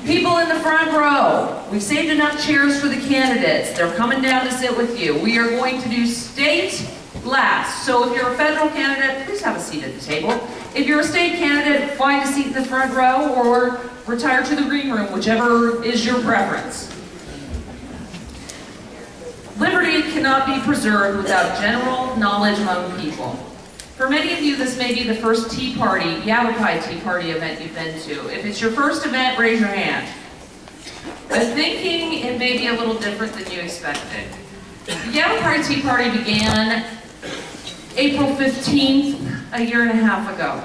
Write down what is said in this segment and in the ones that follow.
People in the front row, we've saved enough chairs for the candidates. They're coming down to sit with you. We are going to do state last. So if you're a federal candidate, please have a seat at the table. If you're a state candidate, find a seat in the front row or retire to the green room, whichever is your preference. Liberty cannot be preserved without general knowledge among people. For many of you, this may be the first Tea Party, Yavapai Tea Party event you've been to. If it's your first event, raise your hand. I'm thinking it may be a little different than you expected. The Yavapai Tea Party began April 15th, a year and a half ago.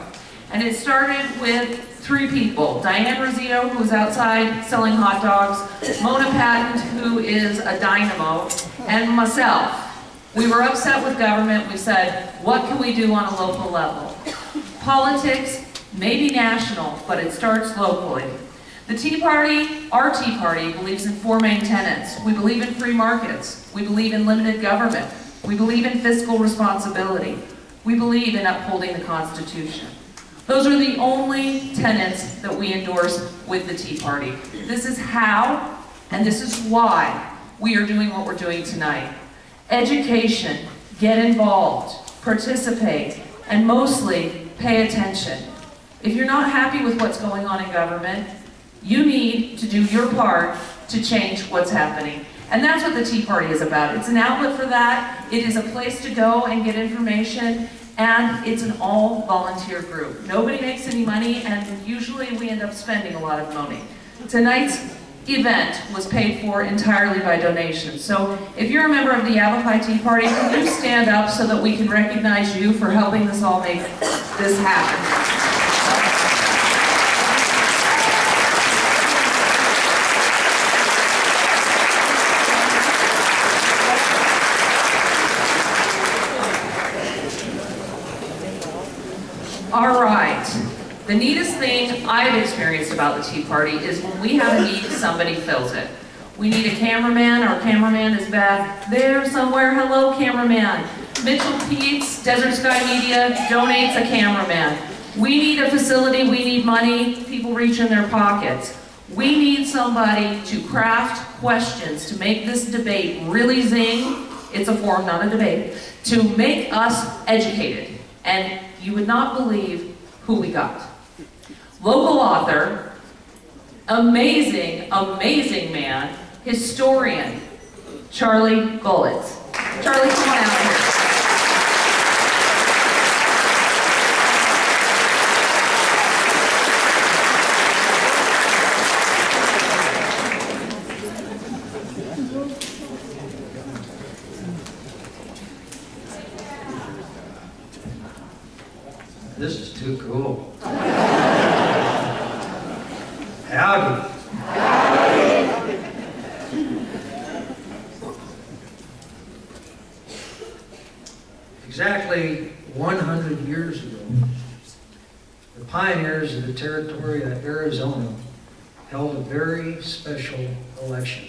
And it started with 3 people. Diane Rosito, who was outside selling hot dogs, Mona Patton, who is a dynamo, and myself. We were upset with government. We said, what can we do on a local level? Politics may be national, but it starts locally. The Tea Party, our Tea Party, believes in 4 main tenets. We believe in free markets. We believe in limited government. We believe in fiscal responsibility. We believe in upholding the Constitution. Those are the only tenets that we endorse with the Tea Party. This is how, and this is why, we are doing what we're doing tonight. Education, get involved, participate, and mostly pay attention. If you're not happy with what's going on in government, you need to do your part to change what's happening. And that's what the Tea Party is about. It's an outlet for that. It is a place to go and get information, and it's an all-volunteer group. Nobody makes any money, and usually we end up spending a lot of money. Tonight's event was paid for entirely by donations. So if you're a member of the Yavapai Tea Party, can you stand up so that we can recognize you for helping us all make this happen? All right. The neatest thing I've experienced about the Tea Party is when we have a need, somebody fills it. We need a cameraman. Our cameraman is back there somewhere. Hello, cameraman. Mitchell Peets, Desert Sky Media, donates a cameraman. We need a facility. We need money. People reach in their pockets. We need somebody to craft questions to make this debate really zing. It's a forum, not a debate. To make us educated. And you would not believe who we got. Local author, amazing, amazing man, historian, Charlie Gullitz. Charlie, come on out here. This is too cool. Howdy. Howdy. Exactly 100 years ago, the pioneers of the territory of Arizona held a very special election.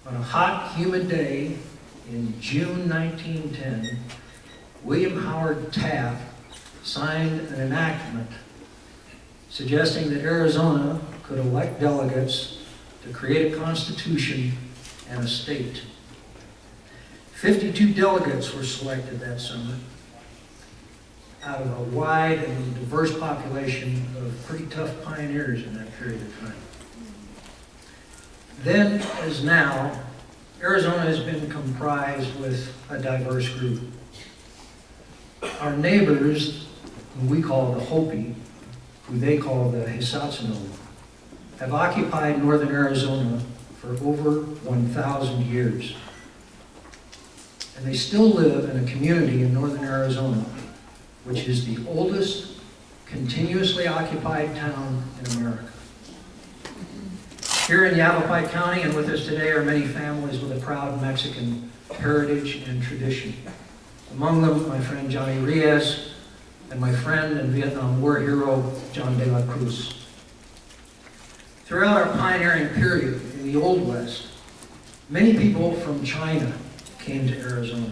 On a hot, humid day in June 1910, William Howard Taft signed an enactment suggesting that Arizona could elect delegates to create a constitution and a state. 52 delegates were selected that summer out of a wide and diverse population of pretty tough pioneers in that period of time. Then, as now, Arizona has been comprised with a diverse group. Our neighbors, who we call the Hopi, who they call the Hisatsino, have occupied northern Arizona for over 1,000 years. And they still live in a community in northern Arizona, which is the oldest continuously occupied town in America. Here in Yavapai County and with us today are many families with a proud Mexican heritage and tradition. Among them, my friend Johnny Reyes, and my friend and Vietnam War hero, John de la Cruz. Throughout our pioneering period in the Old West, many people from China came to Arizona.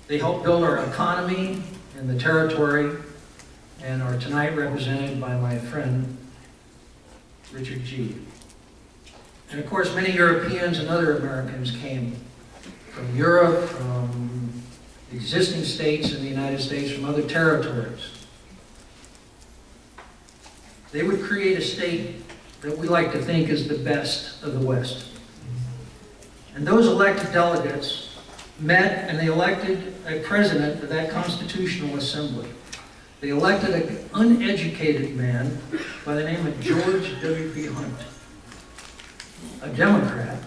They helped build our economy in the territory and are tonight represented by my friend Richard G. And of course, many Europeans and other Americans came from Europe, from existing states in the United States, from other territories. They would create a state that we like to think is the best of the West. And those elected delegates met and they elected a president of that constitutional assembly. They elected an uneducated man by the name of George W.P. Hunt, a Democrat.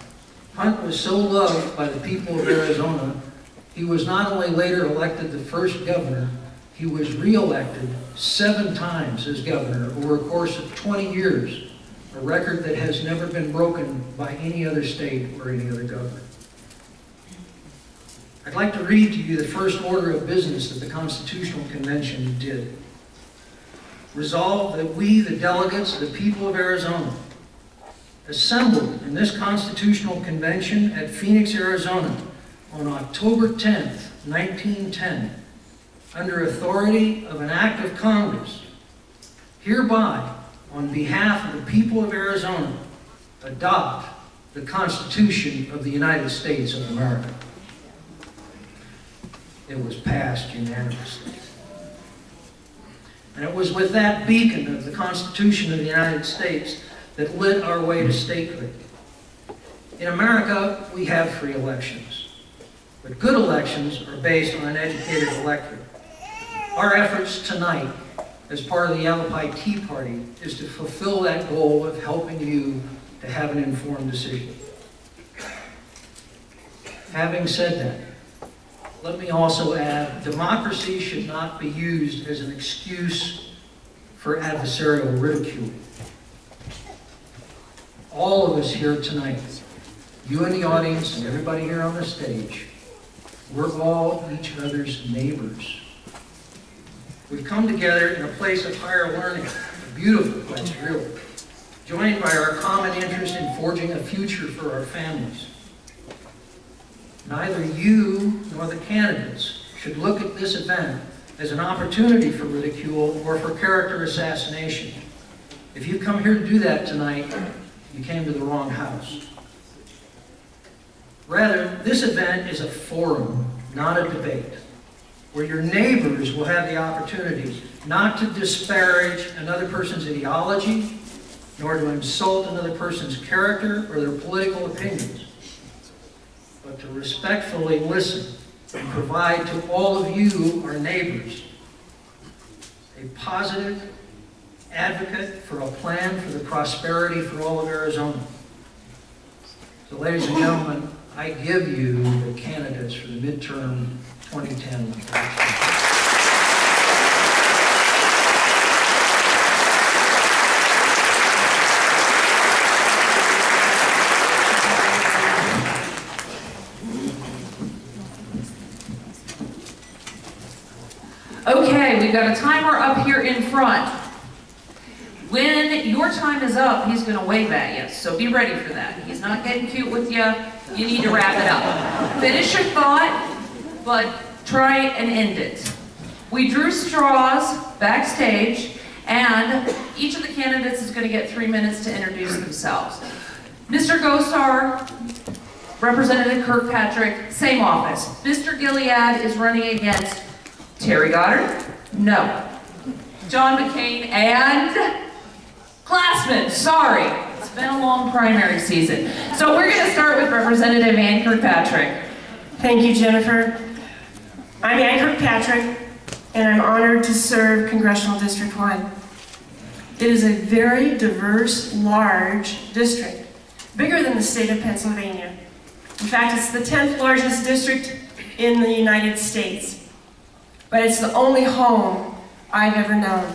Hunt was so loved by the people of Arizona, he was not only later elected the first governor, he was re-elected 7 times as governor over a course of 20 years, a record that has never been broken by any other state or any other governor. I'd like to read to you the first order of business that the Constitutional Convention did. Resolve that we, the delegates of the people of Arizona, assembled in this Constitutional Convention at Phoenix, Arizona on October 10th, 1910, under authority of an act of Congress, hereby, on behalf of the people of Arizona, adopt the Constitution of the United States of America. It was passed unanimously. And it was with that beacon of the Constitution of the United States that lit our way to statehood. In America, we have free elections, but good elections are based on an educated electorate. Our efforts tonight, as part of the Yavapai Tea Party, is to fulfill that goal of helping you to have an informed decision. Having said that, let me also add, democracy should not be used as an excuse for adversarial ridicule. All of us here tonight, you in the audience and everybody here on the stage, we're all each other's neighbors. We've come together in a place of higher learning, a beautiful place, really, joined by our common interest in forging a future for our families. Neither you nor the candidates should look at this event as an opportunity for ridicule or for character assassination. If you come here to do that tonight, you came to the wrong house. Rather, this event is a forum, not a debate, where your neighbors will have the opportunity not to disparage another person's ideology, nor to insult another person's character or their political opinions, but to respectfully listen and provide to all of you, our neighbors, a positive advocate for a plan for the prosperity for all of Arizona. So, ladies and gentlemen, I give you the candidates for the midterm 2010 election. Okay, we've got a timer up here in front. When your time is up, he's going to wave at you, so be ready for that. He's not getting cute with you. You need to wrap it up. Finish your thought, but try and end it. We drew straws backstage, and each of the candidates is going to get 3 minutes to introduce themselves. Mr. Gosar, Representative Kirkpatrick, same office. Mr. Gilead is running against Terry Goddard? No. John McCain and Glassman, sorry. It's been a long primary season. So we're going to start with Representative Ann Kirkpatrick. Thank you, Jennifer. I'm Ann Kirkpatrick, and I'm honored to serve Congressional District 1. It is a very diverse, large district, bigger than the state of Pennsylvania. In fact, it's the 10th largest district in the United States, but it's the only home I've ever known.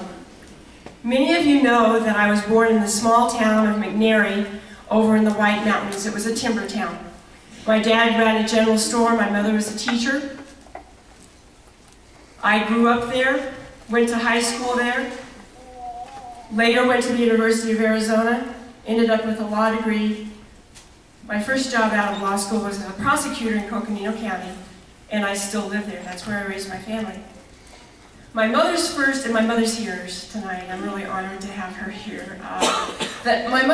Many of you know that I was born in the small town of McNary over in the White Mountains. It was a timber town. My dad ran a general store, my mother was a teacher. I grew up there, went to high school there, later went to the University of Arizona, ended up with a law degree. My first job out of law school was as a prosecutor in Coconino County, and I still live there. That's where I raised my family. my mother's first, and my mother's here tonight. I'm really honored to have her here. My mother